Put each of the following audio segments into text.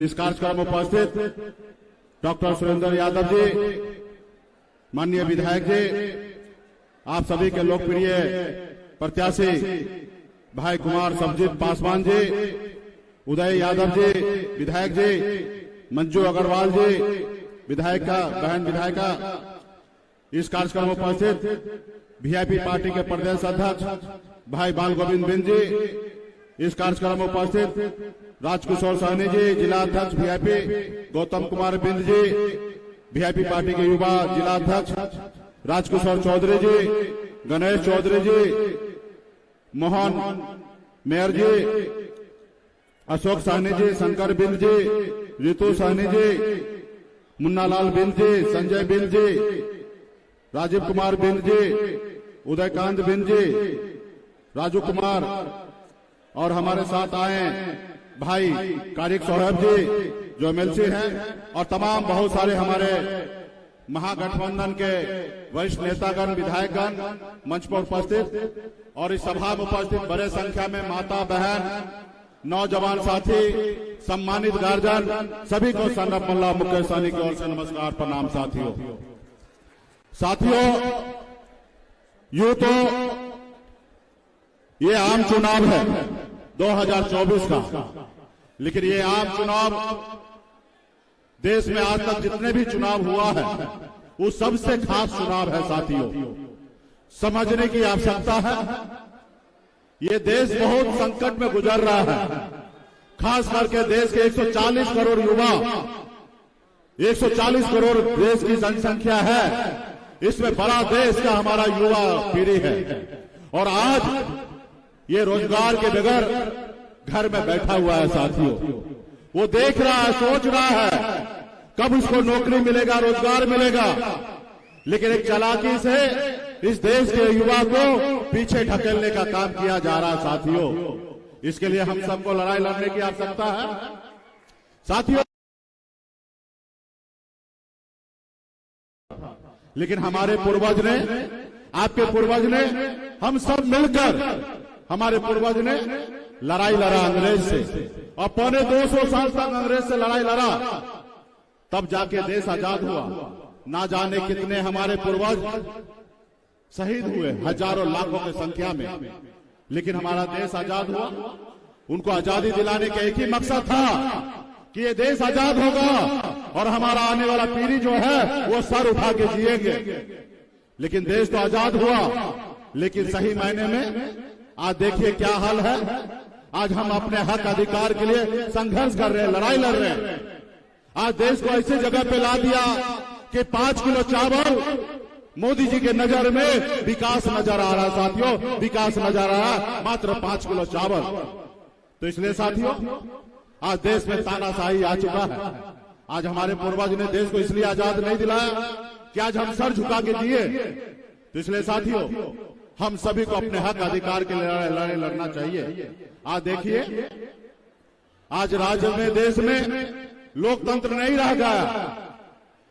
इस कार्यक्रम में उपस्थित डॉक्टर सुरेंद्र यादव जी, माननीय विधायक जी, आप सभी के लोकप्रिय प्रत्याशी भाई कुमार सबजीत पासवान जी, उदय यादव जी विधायक जी, मंजू अग्रवाल जी विधायिका, बहन विधायिका, इस कार्यक्रम में उपस्थित वीआईपी पार्टी के प्रदेश अध्यक्ष भाई बाल गोविंद बिंद जी, इस कार्यक्रम में उपस्थित राजकिशोर सहनी जी, जिला अध्यक्ष वीआईपी गौतम कुमार बिंद जी, वीआईपी पार्टी के युवा जिला अध्यक्ष राजकिशोर चौधरी जी, गणेश चौधरी जी, मोहन मेयर जी, अशोक सहनी जी, शंकर बिंद जी, रितु सहनी जी, मुन्नालाल बिंद जी, संजय बिंद जी, राजीव कुमार बिंद जी, उदयकांत बिंद जी, राजू कुमार, और हमारे साथ आए भाई कारिक सौरभ जी जो एमएलसी हैं, और तमाम बहुत सारे हमारे महागठबंधन के वरिष्ठ नेतागण, विधायकगण मंच पर उपस्थित, और इस सभा में उपस्थित बड़े संख्या में माता बहन, नौजवान साथी, सम्मानित गार्जियन, सभी को संरप मल्ला मुकेश सहनी की ओर से नमस्कार, प्रणाम। साथियों, यूं तो ये आम चुनाव है 2024 का, लेकिन ये आम चुनाव देश में आज तक जितने भी चुनाव हुआ है वो सबसे खास चुनाव है। साथियों, समझने की आवश्यकता है, ये देश बहुत संकट में गुजर रहा है, खास करके देश के 140 करोड़ युवा, 140 करोड़ देश की जनसंख्या है, इसमें बड़ा देश का हमारा युवा पीढ़ी है, और आज ये रोजगार के बगैर घर में बैठा हुआ है। साथियों, वो देख रहा है, सोच रहा है कब उसको नौकरी मिलेगा, रोजगार मिलेगा, लेकिन एक चालाकी से इस देश के युवा को पीछे ढकेलने का काम किया जा रहा है। साथियों, इसके लिए हम सबको लड़ाई लड़ने की आवश्यकता है। साथियों, लेकिन हमारे पूर्वज ने, आपके पूर्वज ने, हम सब मिलकर, हमारे पूर्वज ने लड़ाई लड़ा अंग्रेज से, और पौने 200 साल तक अंग्रेज से लड़ाई लड़ा, तब जाके देश आजाद हुआ। ना जाने कितने हमारे पूर्वज शहीद हुए, हजारों लाखों की संख्या में, लेकिन हमारा देश आजाद हुआ। उनको आजादी दिलाने का एक ही मकसद था कि ये देश आजाद होगा और हमारा आने वाला पीढ़ी जो है वो सर उठा के जिएंगे। लेकिन देश तो आजाद हुआ, लेकिन सही मायने में आज देखिए क्या हाल है। आज हम अपने हक अधिकार के लिए संघर्ष कर रहे हैं, लड़ाई लड़ रहे हैं। आज देश को ऐसी जगह पे ला दिया कि 5 किलो चावल, मोदी जी के नजर में विकास नजर आ रहा है। साथियों, विकास नजर आ रहा है मात्र 5 किलो चावल। तो इसलिए साथियों, आज देश में तानाशाही आ चुका है। आज हमारे पूर्वज ने देश को इसलिए आजाद नहीं दिलाया कि आज हम सर झुका के जिए। तो इसलिए साथियों, हम सभी को अपने हक अधिकार के लिए लड़ाई लड़ना चाहिए। आज देखिए, आज राज्य में, देश में लोकतंत्र नहीं रह गया,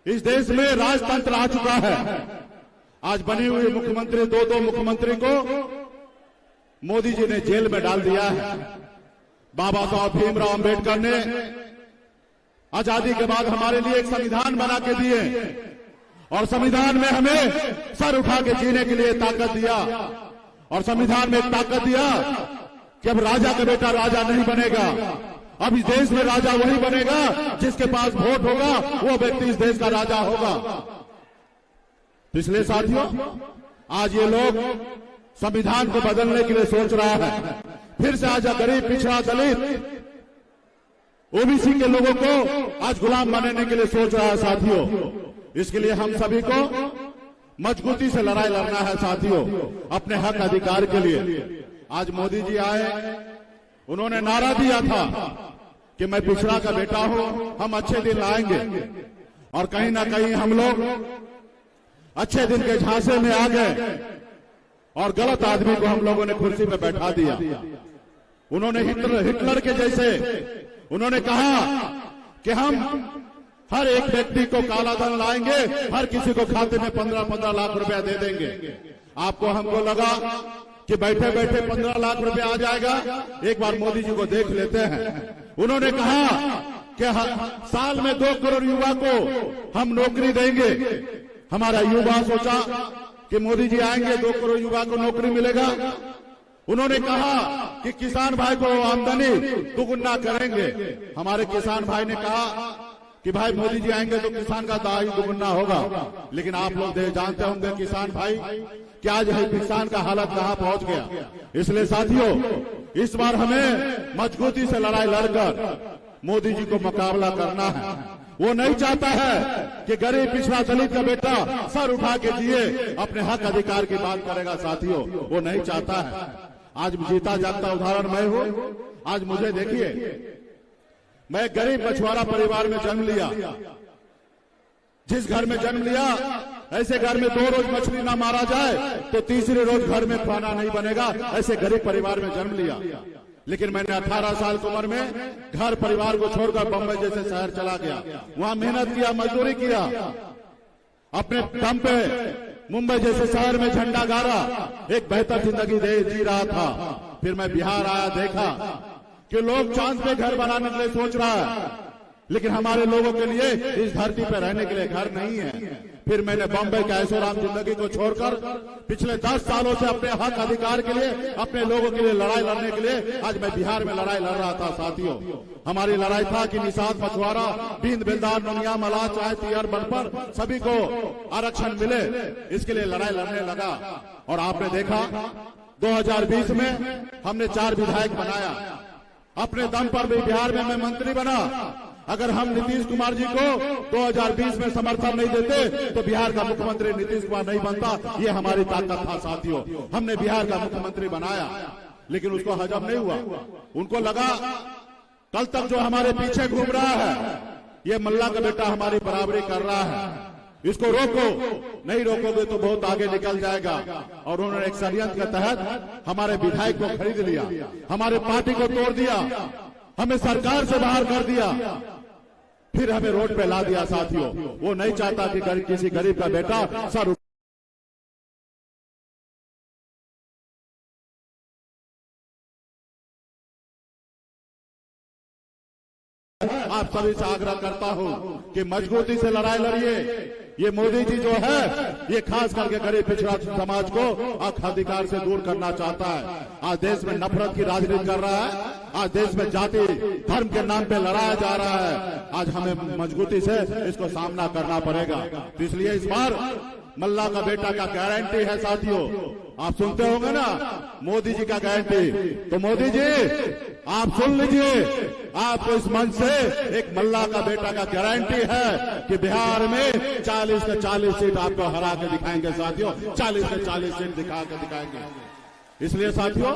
इस देश में राजतंत्र आ चुका है। आज बनी हुई मुख्यमंत्री, दो मुख्यमंत्री को मोदी जी ने जेल में डाल दिया है। बाबा साहब भीमराव अंबेडकर ने आजादी के बाद हमारे लिए एक संविधान बना के दिए, और संविधान में हमें सर उठा के जीने के लिए ताकत दिया, और संविधान में ताकत दिया कि अब राजा का बेटा राजा नहीं बनेगा, अब इस देश में राजा वही बनेगा जिसके पास वोट होगा, वो व्यक्ति इस देश का राजा होगा। इसलिए साथियों, आज ये लोग संविधान को बदलने के लिए सोच रहा है। फिर से आज गरीब, पिछड़ा, दलित, ओबीसी के लोगों को आज गुलाम बनाने के लिए सोच रहा है। साथियों, इसके लिए हम सभी को मजबूती से लड़ाई लड़ना है। साथियों, अपने हक अधिकार के लिए। आज मोदी जी आए, उन्होंने नारा दिया था कि मैं पिछड़ा का बेटा हूं, हम अच्छे दिन लाएंगे, और कहीं ना कहीं हम लोग अच्छे दिन के झांसे में आ गए, और गलत आदमी को हम लोगों ने कुर्सी पे बैठा दिया। उन्होंने हिटलर के जैसे उन्होंने कहा कि हम हर एक व्यक्ति को काला धन लाएंगे, हर किसी को खाते में 15-15 लाख रुपया दे देंगे। आपको, हमको लगा कि बैठे बैठे 15 लाख रुपया आ जाएगा, एक बार मोदी जी को देख लेते हैं। उन्होंने कहा कि साल में 2 करोड़ युवा को हम नौकरी देंगे। हमारा युवा सोचा कि मोदी जी आएंगे 2 करोड़ युवा को नौकरी मिलेगा। उन्होंने कहा कि किसान भाई को आमदनी दुगुना करेंगे। हमारे किसान भाई ने कहा कि भाई मोदी जी आएंगे तो किसान का दाई दुगुना होगा। लेकिन आप लोग जानते होंगे किसान भाई कि आज है किसान का हालत कहां पहुंच गया। इसलिए साथियों, इस बार हमें मजबूती से लड़ाई लड़कर मोदी जी को मुकाबला करना है। वो नहीं चाहता है कि गरीब पिछड़ा दलित का बेटा सर उठा के जिए, अपने हक अधिकार की बात करेगा। साथियों, वो नहीं चाहता है। आज जीता जागता उदाहरण मैं हूं। आज मुझे देखिए, मैं गरीब मछुआरा परिवार में जन्म लिया। जिस घर में जन्म लिया, ऐसे घर में 2 रोज मछली ना मारा जाए तो तीसरे रोज घर में खाना नहीं बनेगा। ऐसे गरीब परिवार में जन्म लिया। लेकिन मैंने 18 साल की उम्र में घर परिवार को छोड़कर बंबई जैसे शहर चला गया। वहां मेहनत किया, मजदूरी किया, अपने दम पे मुंबई जैसे शहर में झंडा गाड़ा, एक बेहतर जिंदगी जी रहा था। फिर मैं बिहार आया, देखा कि लोग चांद पे घर बनाने के लिए सोच रहा है, लेकिन हमारे लोगों के लिए इस धरती पर रहने के लिए घर नहीं है। फिर मैंने बम्बई के ऐशोआराम जिंदगी को छोड़कर पिछले 10 सालों से अपने हक अधिकार के लिए, अपने लोगों के लिए लड़ाई लड़ने के लिए आज मैं बिहार में लड़ाई लड़ रहा था। साथियों, हमारी लड़ाई था कि निषाद, मछुआरा, बींद, बेलदार, नोनिया, मलाह, चाय, तियर, बनपर सभी को आरक्षण मिले। इसके लिए लड़ाई लड़ने लगा। और आपने देखा 2020 में हमने 4 विधायक बनाया। अपने दम पर भी बिहार में मैं मंत्री बना। अगर हम नीतीश कुमार जी को 2020 में समर्थन नहीं देते तो बिहार का मुख्यमंत्री नीतीश कुमार नहीं बनता। ये हमारी ताकत था। साथियों, हमने बिहार का मुख्यमंत्री बनाया, लेकिन उसको हजम नहीं हुआ। उनको लगा कल तक जो हमारे पीछे घूम रहा है, ये मल्ला का बेटा हमारी बराबरी कर रहा है, इसको रोको। नहीं रोकोगे तो बहुत आगे निकल जाएगा। और उन्होंने एक षड्यंत्र के तहत हमारे विधायक को खरीद लिया, हमारे पार्टी को तोड़ दिया, हमें सरकार से बाहर कर दिया, फिर हमें रोड पे ला दिया। साथियों, वो नहीं चाहता कि किसी गरीब का बेटा सर आप सभी से आग्रह करता हूं कि मजबूती से लड़ाई लड़िए। ये मोदी जी जो है, ये खास करके गरीब पिछड़ा समाज को हक अधिकार से दूर करना चाहता है। आज देश में नफरत की राजनीति कर रहा है। आज देश में जाति धर्म के नाम पे लड़ाया जा रहा है। आज हमें मजबूती से इसको सामना करना पड़ेगा। तो इसलिए इस बार मल्ला का बेटा का गारंटी है। साथियों, आप सुनते होंगे ना मोदी जी का गारंटी, तो मोदी जी आप सुन लीजिए, आपको इस मंच से एक मल्ला का बेटा का गारंटी है कि बिहार में 40 से 40 सीट आपको हरा के दिखाएंगे। साथियों, 40 से 40 सीट दिखा के दिखाएंगे। इसलिए साथियों,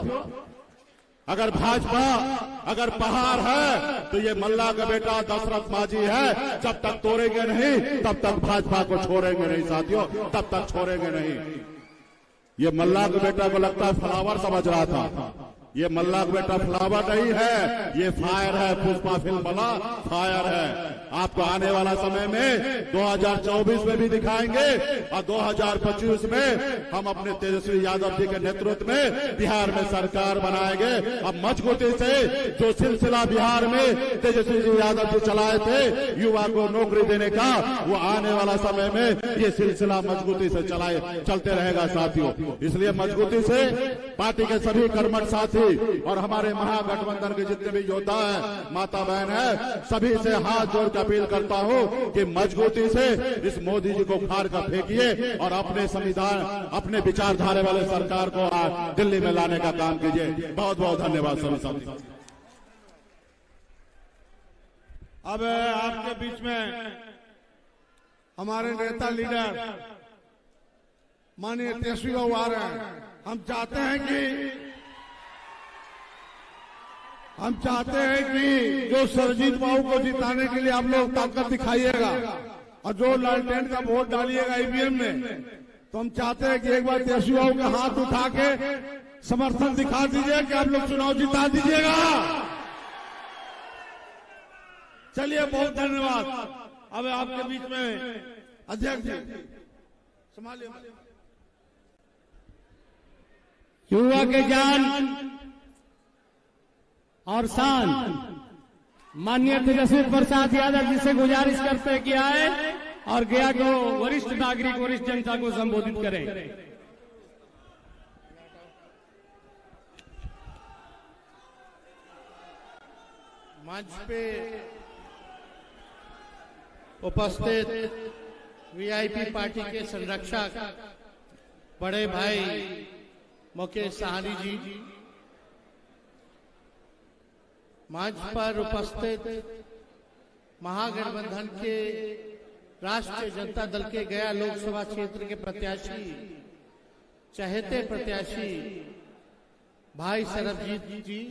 अगर भाजपा अगर पहाड़ है तो ये मल्ला का बेटा दशरथ मांझी है। जब तक तोड़ेंगे नहीं तब तक भाजपा को छोड़ेंगे नहीं। साथियों, तब तक छोड़ेंगे नहीं। ये मल्ला का बेटा को लगता है फ्लावर समझ रहा था। ये मल्ला का बेटा फ्लावर नहीं है, ये फायर है। पुष्पा फिल्म वाला फायर है। आपको आने वाला समय में 2024 में भी दिखाएंगे और 2025 में हम अपने तेजस्वी यादव जी के नेतृत्व में बिहार में सरकार बनाएंगे। अब मजबूती से जो सिलसिला बिहार में तेजस्वी जी यादव जी चलाए थे युवा को नौकरी देने का, वो आने वाला समय में ये सिलसिला मजबूती से चलते रहेगा। साथियों, इसलिए मजबूती से पार्टी के सभी कर्मठ साथी और हमारे महागठबंधन के जितने भी योद्धा हैं, माता बहन है, सभी से हाथ जोड़ कर अपील करता हूं कि मजबूती से इस मोदी जी को फाड़ कर फेंकिए और अपने संविधान, अपने विचारधारा वाले सरकार को दिल्ली में लाने का काम कीजिए। बहुत बहुत धन्यवाद सभी साथी। अब आपके बीच में हमारे नेता लीडर माननीय तेजस्वी बाबू आ रहे हैं। हम चाहते हैं कि जो सरजीत बाबू को जिताने के लिए आप लोग ताकत दिखाइएगा और जो लालटेन का वोट डालिएगा ईवीएम में, तो हम चाहते हैं कि एक बार तेजस्वी बाबू का हाथ उठा के समर्थन दिखा दीजिए कि आप लोग चुनाव जिता दीजिएगा। चलिए, बहुत धन्यवाद। अब आपके बीच में अध्यक्ष जी संभालिए। युवा के जान और शान माननीय तेजस्वी प्रसाद यादव जी से गुजारिश करते कि आए और गया को वरिष्ठ नागरिक वरिष्ठ जनता को संबोधित करें। मंच पे उपस्थित वीआईपी पार्टी के संरक्षक बड़े भाई मुकेश साहनी जी, मंच पर उपस्थित महागठबंधन के राष्ट्रीय जनता दल के गया लोकसभा क्षेत्र के प्रत्याशी, चहेते प्रत्याशी भाई सरबजीत जी,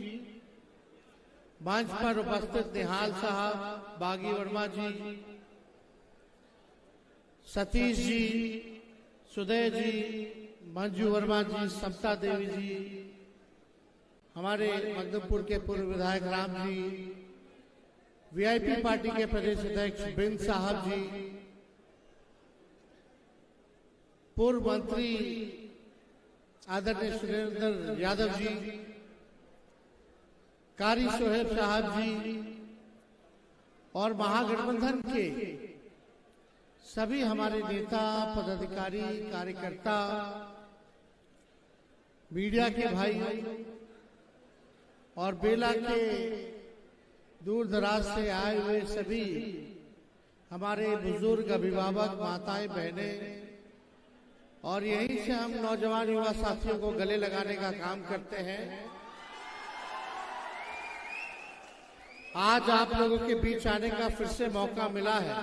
मंच पर उपस्थित निहाल साहब, बागी वर्मा जी, सतीश जी, सुदय जी, मंजू वर्मा जी, समता देवी जी, हमारे मगदुमपुर के पूर्व विधायक राम जी, वीआईपी पार्टी के प्रदेश अध्यक्ष बिंद साहब जी, पूर्व मंत्री आदरणीय सुरेंद्र यादव जी, कारी सोहेब साहब जी और महागठबंधन के सभी हमारे नेता, पदाधिकारी, कार्यकर्ता, मीडिया के भाई और बेला के दूर दराज से आए हुए सभी हमारे बुजुर्ग, अभिभावक, माताएं, बहनें, और यहीं से हम नौजवान युवा साथियों को गले लगाने का काम करते हैं। आज आप लोगों के बीच आने का फिर से मौका मिला है।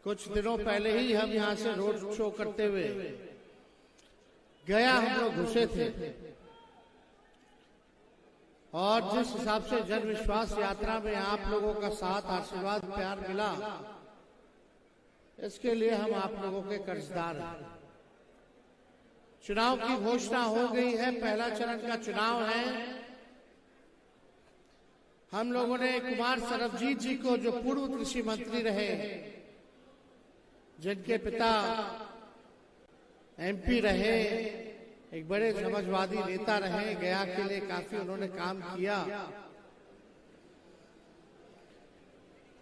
कुछ दिनों पहले ही हम यहां से रोड शो करते हुए गया हम लोग घुसे थे, और जिस हिसाब से जन विश्वास यात्रा में आप लोगों का साथ, आशीर्वाद, प्यार मिला, इसके लिए हम आप लोगों के कर्जदार हैं। चुनाव की घोषणा हो गई है, पहला चरण का चुनाव है। हम लोगों ने कुमार सरबजीत जी को, जो पूर्व कृषि मंत्री रहे, जिनके पिता एमपी रहे, एक बड़े समाजवादी नेता रहे, गया के लिए काफी उन्होंने काम किया,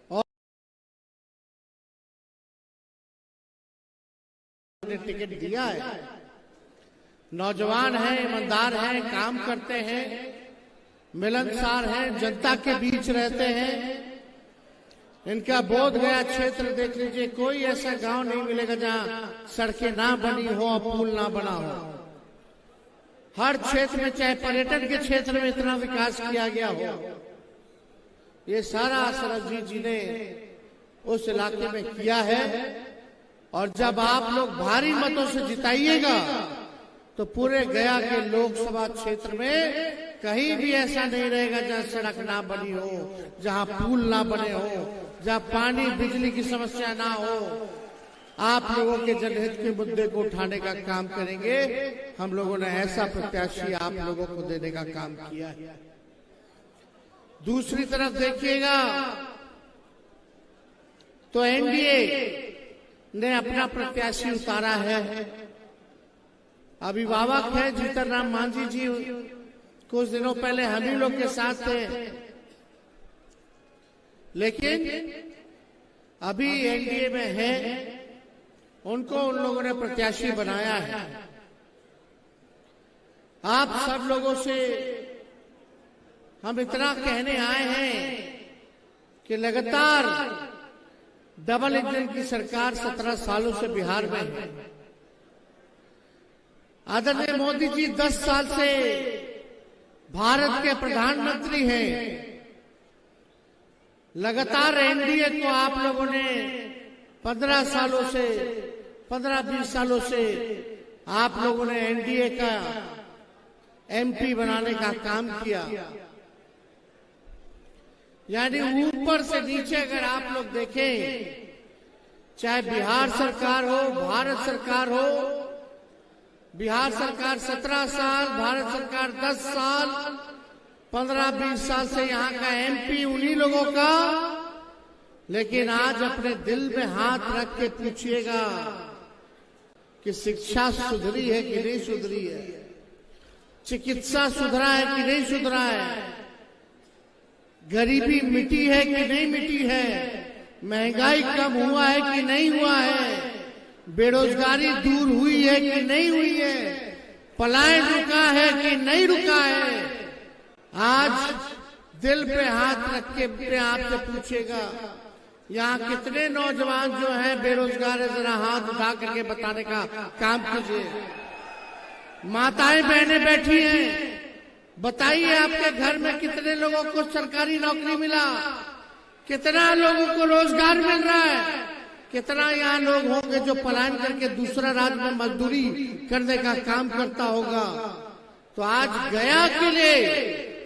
और उन्होंने टिकट दिया है। नौजवान हैं, ईमानदार हैं, काम करते हैं, मिलनसार हैं, जनता के बीच रहते हैं। इनका बोध गया क्षेत्र देख लीजिए, कोई ऐसा गांव नहीं मिलेगा जहां सड़कें ना बनी हो और पुल ना बना हो। हर क्षेत्र में, चाहे पर्यटन के क्षेत्र में इतना विकास किया गया हो, ये सारा सरबजीत जी ने उस इलाके में किया है। और जब आप लोग भारी मतों से जिताइएगा तो पूरे गया के लोकसभा क्षेत्र में कहीं भी ऐसा नहीं रहेगा जहां सड़क ना बनी हो, जहां पुल ना बने हो, जहां पानी बिजली की समस्या ना हो। आप लोगों के जनहित के मुद्दे को उठाने का काम करेंगे। हम लोगों ने ऐसा प्रत्याशी आप लोगों को देने का काम किया है। दूसरी तरफ देखिएगा तो एनडीए ने अपना प्रत्याशी उतारा है। अभिभावक है जीतन राम मांझी जी, कुछ दिनों पहले हम ही लोग के साथ थे, लेकिन अभी एनडीए में है, उनको उन लोगों ने प्रत्याशी बनाया है। आप सब लोगों से हम इतना कहने आए हैं कि लगातार डबल इंजन की सरकार 17 सालों से बिहार में है। आदरणीय मोदी जी 10 साल से भारत के प्रधानमंत्री हैं। लगातार एनडीए को आप लोगों ने 15 सालों से, 15-20 सालों से आप लोगों ने एनडीए का एमपी बनाने का काम किया। यानी ऊपर से नीचे अगर आप लोग देखें, चाहे बिहार सरकार हो, भारत सरकार हो, बिहार सरकार 17 साल, भारत सरकार 10 साल, 15-20 साल से यहाँ का एमपी उन्हीं लोगों का। लेकिन आज अपने दिल में हाथ रख के पूछिएगा कि शिक्षा सुधरी है कि नहीं सुधरी है, चिकित्सा सुधरा है कि नहीं सुधरा है, गरीबी मिटी है कि नहीं मिटी है, महंगाई कम हुआ है कि नहीं हुआ है, बेरोजगारी दूर हुई है कि नहीं हुई है, पलायन रुका है कि नहीं रुका है। आज दिल पे हाथ रख के अपने आप से पूछेगा, यहाँ कितने नौजवान जो हैं बेरोजगार है, जरा हाथ उठा करके बताने का काम कीजिए। माताएं बहनें बैठी हैं, बताइए आपके घर में कितने लोगों को सरकारी नौकरी मिला, कितना लोगों को रोजगार मिल रहा है, कितना यहाँ लोग होंगे जो पलायन करके दूसरा राज्य में मजदूरी करने का काम करता होगा। तो आज गया के लिए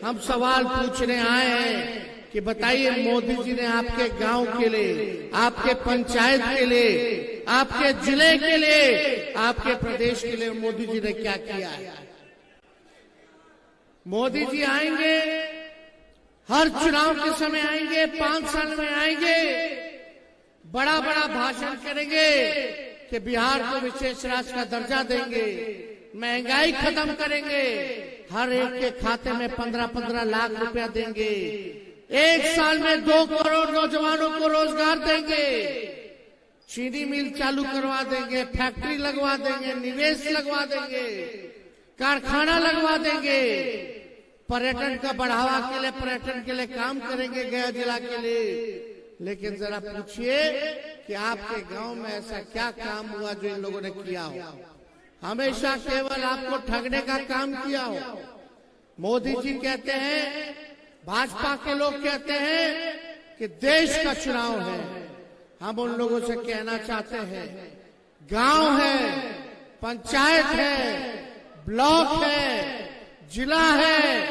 हम सवाल पूछने आए हैं कि बताइए मोदी जी ने आपके गांव के लिए, आपके पंचायत के लिए, आपके जिले के लिए, आपके प्रदेश के लिए मोदी जी ने क्या किया है। मोदी जी आएंगे, हर चुनाव के समय आएंगे, 5 साल में आएंगे, बड़ा बड़ा भाषण करेंगे कि बिहार को विशेष राज्य का दर्जा देंगे, महंगाई खत्म करेंगे, हर एक के खाते में 15-15 लाख रुपया देंगे, 1 साल में 2 करोड़ नौजवानों को रोजगार देंगे, चीनी मिल चालू करवा देंगे, फैक्ट्री लगवा देंगे, निवेश लगवा देंगे, कारखाना लगवा देंगे, पर्यटन का बढ़ावा के लिए, पर्यटन के लिए काम करेंगे गया जिला के लिए। लेकिन जरा पूछिए कि आपके गांव में ऐसा क्या काम हुआ जो इन लोगों ने किया हो। हमेशा केवल आपको ठगने का काम किया हो। मोदी जी कहते हैं, भाजपा के लोग कहते हैं कि देश का चुनाव है। हम उन लोगों से कहना चाहते हैं, गांव है, पंचायत है, ब्लॉक है, जिला है,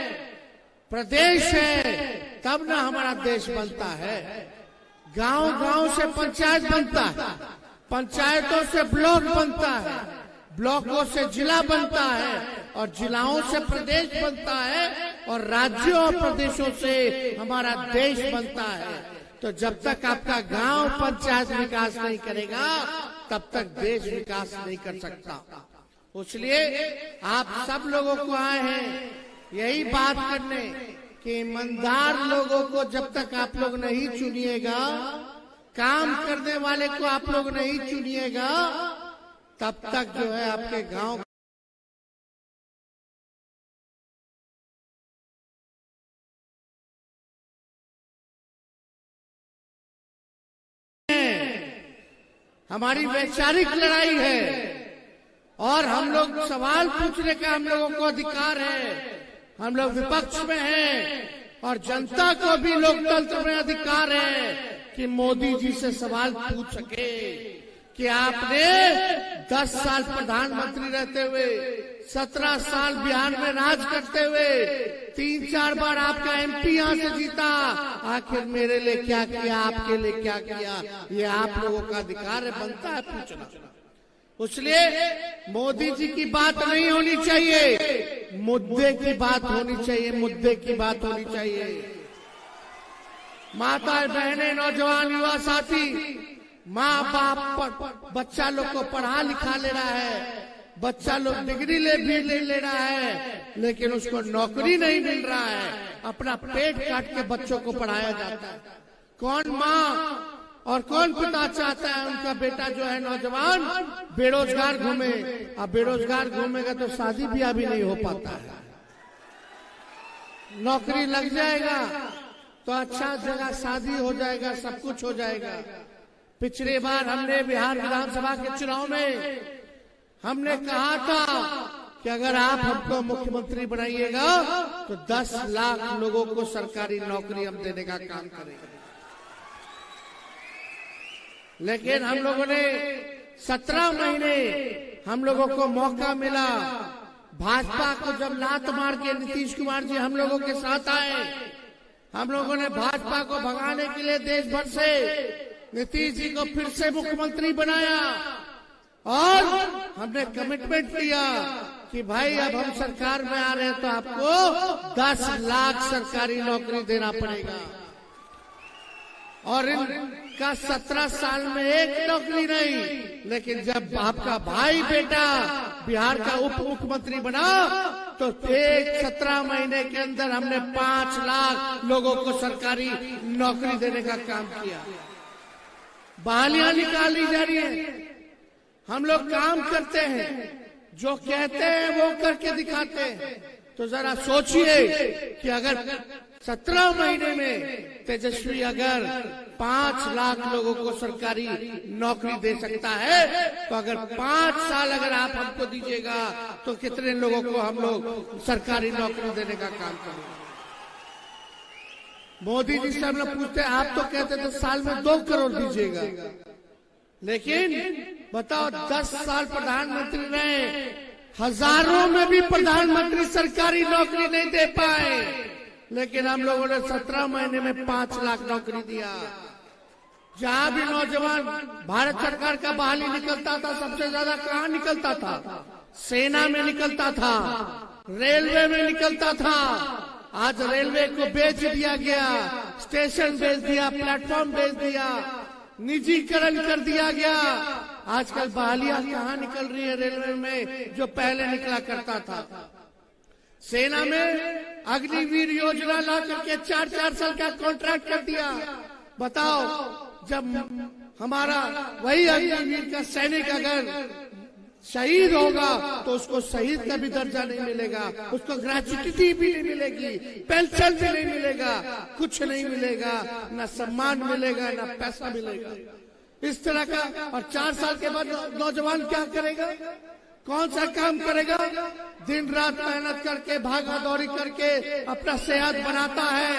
प्रदेश है, तब ना हमारा देश बनता है। गांव गांव से पंचायत बनता है, पंचायतों से ब्लॉक बनता है, ब्लॉकों से जिला बनता है, और जिलाओं से प्रदेश बनता है, और राज्यों और प्रदेशों से हमारा देश बनता है। तो जब तक आपका गांव पंचायत विकास नहीं करेगा, तब तक देश विकास नहीं कर सकता। इसलिए आप सब लोगों को आए हैं यही बात करने कि ईमानदार लोगों को जब तक आप लोग नहीं चुनिएगा, काम करने वाले को आप लोग नहीं चुनिएगा, तब तक जो है आपके गांव हमारी वैचारिक लड़ाई है, और हम लोग सवाल पूछने का हम लोगों को अधिकार है। हम लोग विपक्ष में हैं, और जनता को भी लोकतंत्र में अधिकार है कि मोदी जी से सवाल पूछ सके कि आपने 10 साल प्रधानमंत्री रहते हुए, 17 साल बिहार में राज करते हुए, 3-4 बार आपका एमपी यहाँ से जीता, आखिर मेरे लिए क्या किया, आपके लिए क्या किया, ये आप लोगों का अधिकार है, बनता है पूछना। इसलिए मोदी जी की बात नहीं होनी चाहिए, मुद्दे की बात होनी चाहिए, मुद्दे की बात होनी चाहिए। माताएं बहनें, नौजवान, युवा साथी, माँ बाप बच्चा लोग को पढ़ा लिखा ले रहा है, बच्चा लोग डिग्री भी ले रहा है, लेकिन उसको नौकरी नहीं मिल रहा है, अपना पेट काट के बच्चों को पढ़ाया जाता है। कौन माँ और कौन पिता चाहता है उनका बेटा जो है नौजवान बेरोजगार घूमे? अब बेरोजगार घूमेगा तो शादी ब्याह भी नहीं हो पाता है। नौकरी लग जाएगा तो अच्छा जगह शादी हो जाएगा, सब कुछ हो जाएगा। पिछली बार हमने बिहार विधानसभा के चुनाव में हमने कहा था कि अगर आप हमको मुख्यमंत्री बनाइएगा तो 10 लाख लोगों को सरकारी नौकरी हम देने का काम करेंगे। लेकिन हम लोगों ने 17 महीने हम लोगों को मौका मिला। भाजपा को जब लात मार के नीतीश कुमार जी हम लोगों के साथ आए, हम लोगों ने भाजपा को भगाने के लिए देश भर से नीतीश जी को फिर से मुख्यमंत्री बनाया, और हमने कमिटमेंट किया कि भाई अब हम सरकार में आ रहे हैं तो आपको 10 लाख सरकारी नौकरी देना पड़ेगा। और इनका 17 साल में एक नौकरी नहीं, लेकिन जब आपका भाई बेटा बिहार का उप मुख्यमंत्री बना तो 17 महीने के अंदर हमने 5 लाख लोगों को सरकारी नौकरी देने का काम किया। बहालियां निकाली जा रही है। हम लोग काम करते हैं, जो कहते हैं वो करके दिखाते हैं। तो जरा सोचिए कि अगर 17 महीने में तेजस्वी अगर 5 लाख लोगों को सरकारी नौकरी दे सकता है, तो अगर 5 साल अगर आप हमको दीजिएगा तो कितने लोगों को हम लोग सरकारी नौकरी देने का काम करेंगे। मोदी जी से हम लोग पूछते, आप तो कहते थे साल में 2 करोड़ दीजिएगा, लेकिन बताओ 10 साल प्रधानमंत्री रहे, हजारों में भी प्रधानमंत्री सरकारी नौकरी नहीं दे पाए, लेकिन हम लोगों ने 17 महीने में 5 लाख नौकरी दिया। जहां भी नौजवान भारत सरकार का बहाली निकलता था, सबसे ज्यादा कहां निकलता था? सेना में निकलता था, रेलवे में निकलता था। आज रेलवे को बेच दिया गया, स्टेशन बेच दिया, प्लेटफॉर्म बेच दिया, निजीकरण कर दिया गया। आजकल बहालियां कहां निकल रही है रेलवे में, जो पहले निकला करता था। सेना में अग्निवीर योजना ला करके 4-4 साल का कॉन्ट्रैक्ट कर दिया। बताओ, जब हमारा वही अग्निवीर का सैनिक अगर शहीद होगा तो उसको शहीद का भी दर्जा नहीं मिलेगा, उसको ग्रेच्युटी भी नहीं मिलेगी, पेंशन भी नहीं मिलेगा, कुछ नहीं मिलेगा, न सम्मान मिलेगा, न पैसा मिलेगा। इस तरह का। और 4 साल के बाद नौजवान क्या करेगा? कौन सा काम करेगा? दिन रात मेहनत करके, भागा दौड़ी करके अपना सेहत बनाता है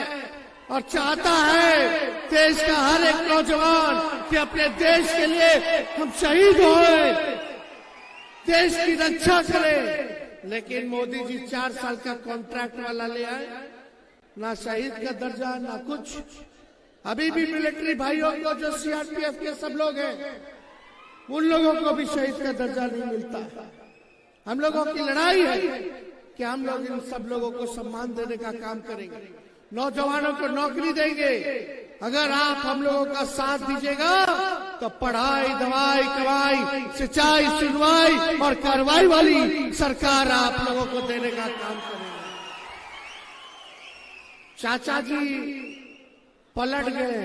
और चाहता है देश का हर एक नौजवान कि अपने देश के लिए हम शहीद होए, देश की रक्षा करें। लेकिन मोदी जी 4 साल का कॉन्ट्रैक्ट वाला ले आए, ना शहीद का दर्जा, ना कुछ। अभी भी मिलिट्री भाइयों को, जो सीआरपीएफ के सब लोग हैं, उन लोगों को भी शहीद का दर्जा नहीं मिलता। हम लोगों की लड़ाई है कि हम लोग इन सब लोगों को सम्मान देने का काम करेंगे, नौजवानों को नौकरी देंगे। अगर आप हम लोगों का साथ दीजिएगा तो पढ़ाई, दवाई, कमाई, सिंचाई, सुनवाई और कार्रवाई वाली सरकार आप लोगों को देने का काम करेंगे। चाचा जी पलट गए,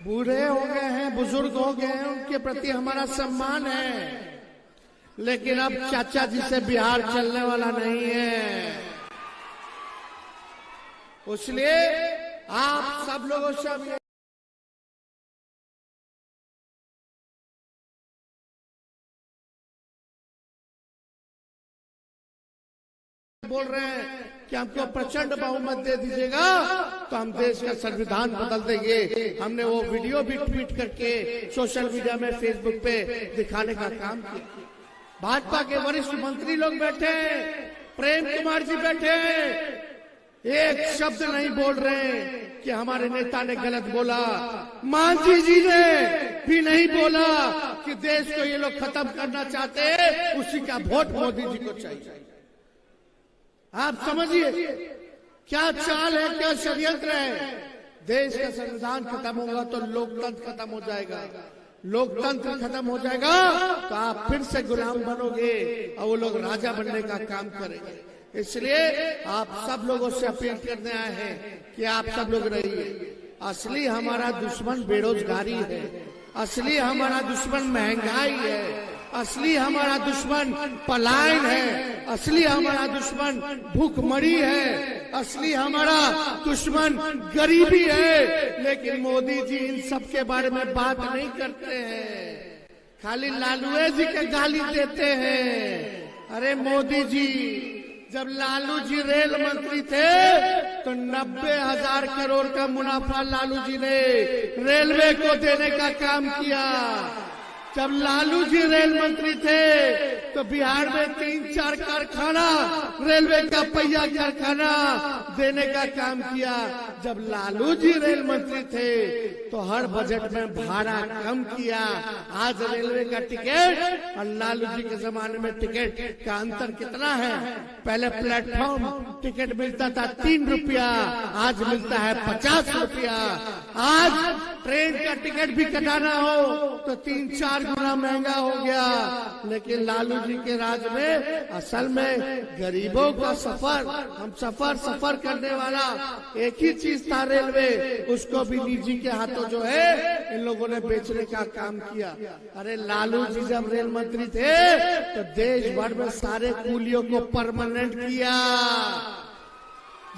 बूढ़े हो गए हैं, बुजुर्ग हो गए हैं, उनके प्रति हमारा सम्मान है, लेकिन अब चाचा जी से बिहार चलने वाला नहीं है। इसलिए आप सब लोगों से बोल रहे हैं कि हमको प्रचंड बहुमत दे दीजिएगा तो हम देश का संविधान बदल देंगे। हमने वो वीडियो भी ट्वीट करके सोशल मीडिया में, फेसबुक पे दिखाने का काम किया। भाजपा के वरिष्ठ मंत्री लोग बैठे हैं, प्रेम कुमार जी बैठे हैं, एक शब्द नहीं बोल रहे कि हमारे नेता ने गलत बोला। मांझी जी ने भी नहीं बोला कि देश को ये लोग खत्म करना चाहते हैं, उसी का वोट मोदी जी को चाहिए। आप समझिए क्या चाल है, क्या षड्यंत्र है। देश का संविधान खत्म होगा तो लोकतंत्र खत्म हो जाएगा, लोकतंत्र खत्म हो जाएगा तो आप फिर से गुलाम बनोगे और वो लोग राजा बनने का काम करेंगे। इसलिए आप सब लोगों से अपील करने आए हैं कि आप सब लोग रहिए। असली हमारा दुश्मन बेरोजगारी है, असली हमारा दुश्मन महंगाई है, असली हमारा दुश्मन पलायन है, असली हमारा दुश्मन भूखमरी है, असली हमारा दुश्मन गरीबी है। लेकिन मोदी जी इन सब के बारे में बात नहीं करते हैं, खाली लालू जी के गाली देते हैं। अरे मोदी जी, जब लालू जी रेल मंत्री थे तो 90,000 करोड़ का मुनाफा लालू जी ने रेलवे को देने का काम किया। जब लालू जी रेल मंत्री थे तो बिहार में 3-4 कारखाना, रेलवे का पहिया कारखाना देने का काम किया। जब लालू जी रेल मंत्री थे तो हर बजट में भाड़ा कम किया। आज रेलवे का टिकट और लालू जी के जमाने में टिकट का अंतर कितना है? पहले प्लेटफॉर्म टिकट मिलता था 3 रुपया, आज मिलता है 50 रुपया। आज ट्रेन का टिकट भी कटाना हो तो 3-4 गुना महंगा हो गया। लेकिन लालू जी के राज में असल में गरीबों का सफर, हम सफर करने वाला एक ही चीज था रेलवे, उसको भी निजी के हाथों जो है इन लोगों ने बेचने का काम किया। अरे लालू जी जब रेल मंत्री थे तो देश भर में सारे कूलियों को परमानेंट किया।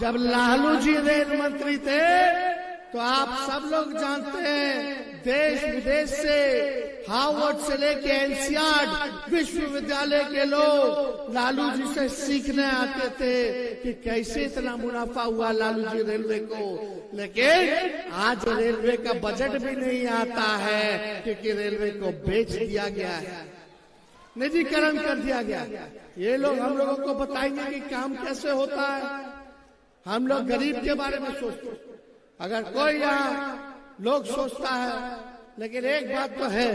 जब लालू जी रेल मंत्री थे तो आप सब लोग जानते हैं देश विदेश से, हार्वर्ड से लेके एनसीईआरटी विश्वविद्यालय के लोग लालू जी से सीखने आते थे कि कैसे इतना मुनाफा हुआ लालू जी रेलवे को। लेकिन आज रेलवे का बजट भी नहीं आता है क्योंकि रेलवे को बेच दिया गया है, निजीकरण कर दिया गया। ये लोग हम लोगों को बताएंगे कि काम कैसे होता है। हम लोग गरीब के बारे में सोचते हैं, अगर कोई यहाँ लोग सोचता है। लेकिन एक बात तो है,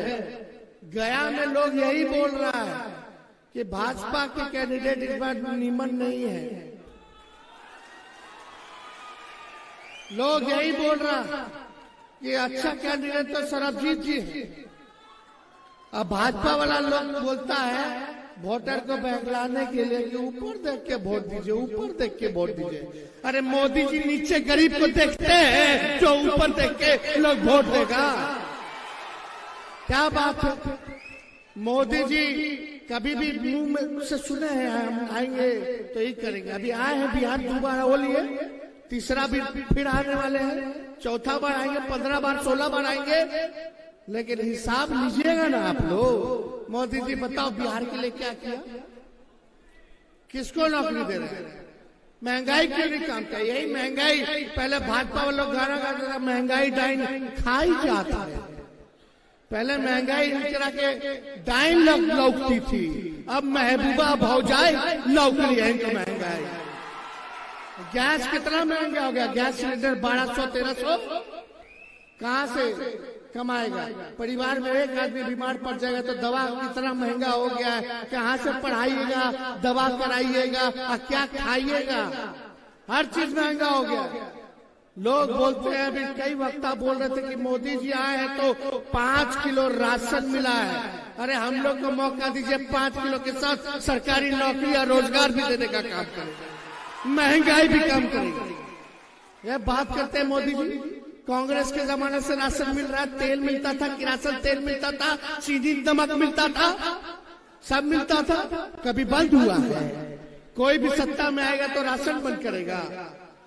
गया में लोग यही बोल रहा है कि भाजपा के कैंडिडेट इस बार निमन नहीं है। लोग यही बोल रहा है कि अच्छा कैंडिडेट तो सरबजीत जी है। अब भाजपा वाला लोग बोलता है वोटर को बहलाने के लिए कि ऊपर देख के वोट दीजिए, ऊपर देख के वोट दीजिए। अरे मोदी जी नीचे गरीब को देखते हैं जो ऊपर देख के लोग वोट देगा। क्या बात है, मोदी जी कभी भी मुंह में से सुने हैं हम आएंगे तो यही करेंगे। अभी आए हैं बिहार, दोबारा बोलिए, तीसरा भी फिर आने वाले हैं, चौथा बार आएंगे, 15 बार 16 बार आएंगे। लेकिन हिसाब लीजिएगा ना आप लोग। मोदी जी बताओ बिहार के लिए क्या किया, किसको नौकरी दे रहे हैं, महंगाई क्यों नहीं काम किया। यही महंगाई पहले भाजपा वाले लोग गाना गाते थे, महंगाई डाइन खाई जाता है। पहले महंगाई करा के डाइन लौकती थी, अब महबूबा भौजाई नौकरी है इनको महंगाई। गैस कितना महंगा हो गया, गैस सिलेंडर 1200-1300 कहां से कमाएगा। परिवार में एक आदमी बीमार पड़ जाएगा तो दवा कितना महंगा हो गया है, कहां से पढ़ाइएगा, दवा कराइएगा और क्या खाइएगा, हर चीज महंगा हो गया। लोग बोलते हैं, अभी कई वक्ता बोल रहे थे कि मोदी जी आए हैं तो 5 किलो राशन मिला है। अरे हम लोग को मौका दीजिए, 5 किलो के साथ सरकारी नौकरी या रोजगार भी देने का काम करेगा, महंगाई भी कम करेगा। यह बात करते हैं मोदी जी। कांग्रेस के जमाने से राशन मिल रहा है, तेल मिलता था, किरासन तेल मिलता था, चीनी नमक मिलता था, सब मिलता था, कभी बंद हुआ है। कोई भी सत्ता में आएगा तो राशन बंद करेगा।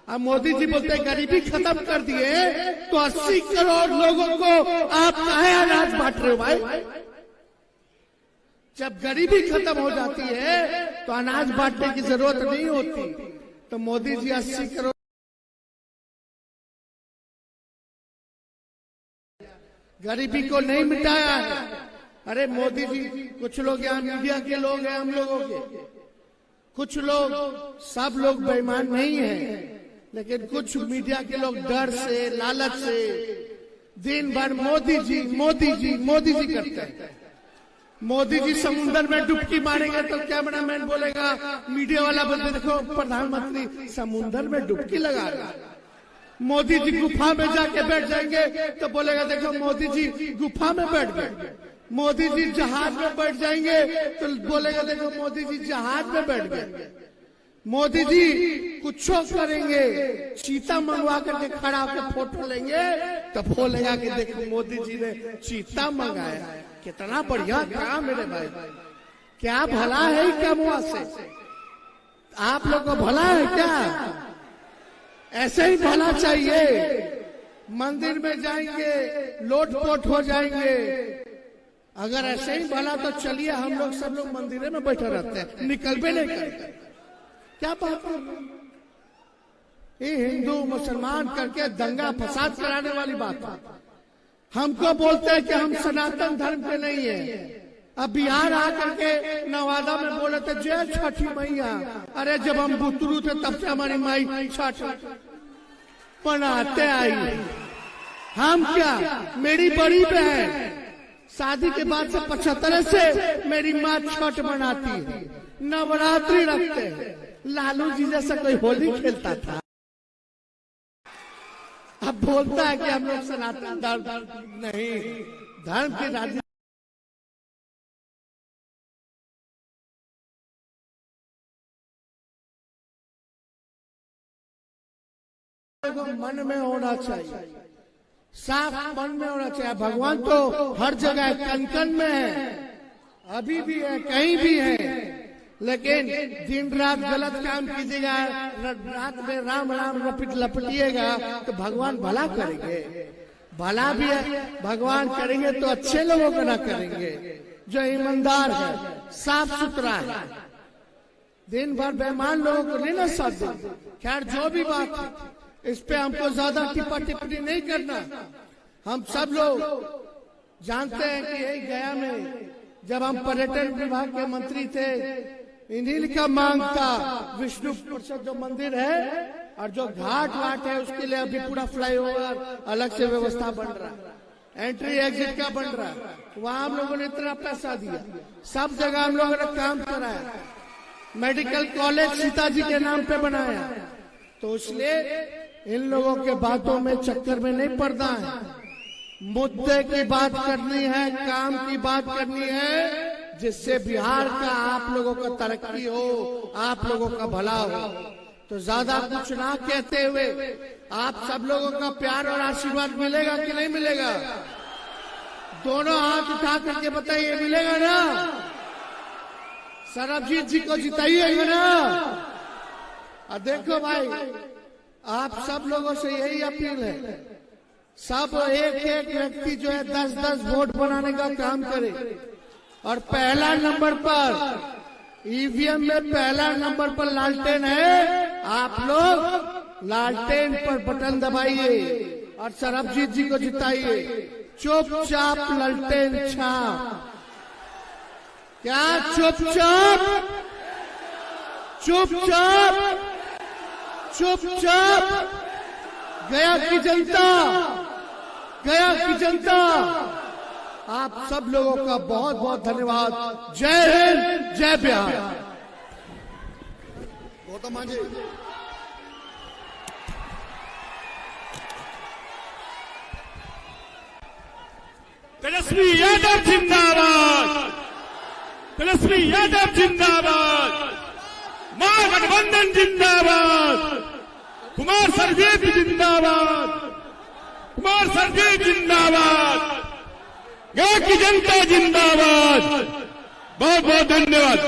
अब मोदी जी बोलते हैं गरीबी खत्म कर दिए तो 80 करोड़ लोगों को आप काहे अनाज बांट रहे हो भाई। जब गरीबी खत्म हो जाती है तो अनाज बांटने की जरूरत नहीं होती। तो मोदी जी 80 करोड़ गरीबी को नहीं मिटाया है। अरे मोदी जी, कुछ लोग यहाँ मीडिया के लोग हैं, हम लोगों के कुछ लोग, सब लोग बेईमान नहीं हैं, लेकिन कुछ मीडिया के लोग डर से, लालच से दिन भर मोदी जी मोदी जी मोदी जी करते हैं। मोदी जी समुद्र में डुबकी मारेंगे तो कैमरामैन बोलेगा, मीडिया वाला बोलते देखो प्रधानमंत्री समुद्र में डुबकी लगा रहा है। मोदी जी गुफा में जाके बैठ जाएंगे तो बोलेगा देखो मोदी जी गुफा में बैठ गए। मोदी जी जहाज में बैठ जाएंगे तो बोलेगा देखो मोदी जी जहाज में बैठ गए। मोदी जी कुछ करेंगे, चीता मंगवा करके खड़ा होकर फोटो लेंगे तो बोलेगा कि देखो मोदी जी ने चीता मंगाया। कितना बढ़िया काम मेरे भाई, क्या भला है कमुआ से। आप लोग को भला है क्या? ऐसे ही भला चाहिए। मंदिर में जाएंगे लोटपोट हो जाएंगे। अगर ऐसे ही भला तो चलिए हम लोग सब लोग मंदिर में बैठे रहते हैं, निकल भी नहीं करते। क्या बात है, ये हिंदू मुसलमान करके दंगा फसाद कराने वाली बात है। हमको बोलते हैं कि हम सनातन धर्म के नहीं है। अब बिहार आकर के नवादा में बोले थे जय छठी मैया। अरे जब हम बुतरू थे तब से हमारी माई छठ मनाते आई। हम क्या, मेरी बड़ी बहन शादी के बाद से 75 से मेरी माँ छठ मनाती है, नवरात्रि रखते हैं। लालू जी जैसा कोई होली खेलता था? अब बोलता है कि हम लोग सनातन धर्म नहीं, धर्म की राजनीति मन में होना चाहिए, साफ मन में होना चाहिए। भगवान तो हर जगह कन कन में है, अभी भी है, कहीं भी है, लेकिन दिन रात गलत काम कीजिएगा, रात में राम राम लपटिएगा तो भगवान भला करेंगे? भला भी है भगवान करेंगे तो अच्छे लोगों को ना करेंगे, जो ईमानदार है, साफ सुथरा है, दिन भर बेईमान लोगों को नहीं ना साथ देंगे। खैर जो भी बात है, इस पे हमको ज्यादा टिप्पा टिप्पणी नहीं करना। हम सब लोग जानते हैं कि यही गया में जब हम पर्यटन विभाग के मंत्री थे, इन्हीं का मांग था विष्णु परिषद जो मंदिर है और जो घाट वाट है उसके लिए अभी पूरा फ्लाईओवर अलग से व्यवस्था बन रहा है, एंट्री एग्जिट का बन रहा है, वहां हम लोगों ने इतना पैसा दिया, सब जगह हम लोगों ने काम कराया, मेडिकल कॉलेज सीता जी के नाम पे बनाया। तो इसलिए इन लोगों के बातों में चक्कर में नहीं पड़ना है, मुद्दे की बात करनी है, काम की बात करनी है, जिससे बिहार का आप लोगों का तरक्की हो, आप लोगों का भला हो। तो ज्यादा कुछ ना कहते हुए आप सब लोगों का प्यार और आशीर्वाद मिलेगा कि नहीं मिलेगा? दोनों हाथ उठा करके बताइए, मिलेगा ना? सरबजीत जी को जिताइएगा ना? और देखो भाई, आप सब लोगों से यही अपील है, सब एक एक व्यक्ति जो है 10-10 वोट बनाने का काम करे, और पहला नंबर पर ईवीएम में पहला नंबर पर लालटेन है, आप लोग लालटेन पर बटन दबाइए और सरबजीत जी को जिताइए। चुपचाप लालटेन छाप, क्या चुपचाप? चुपचाप चुपचाप गया की जनता, गया की जनता, आप सब लोगों का बहुत बहुत धन्यवाद। जय हिंद, जय बिहार। गौतम मांझी तेजस्वी यादव जिंदाबाद, तेजस्वी यादव जिंदाबाद, महागठबंधन जिंदाबाद, कुमार सर्जेब जिंदाबाद, कुमार सर्जेब जिंदाबाद, गया की जनता जिंदाबाद। बहुत बहुत धन्यवाद।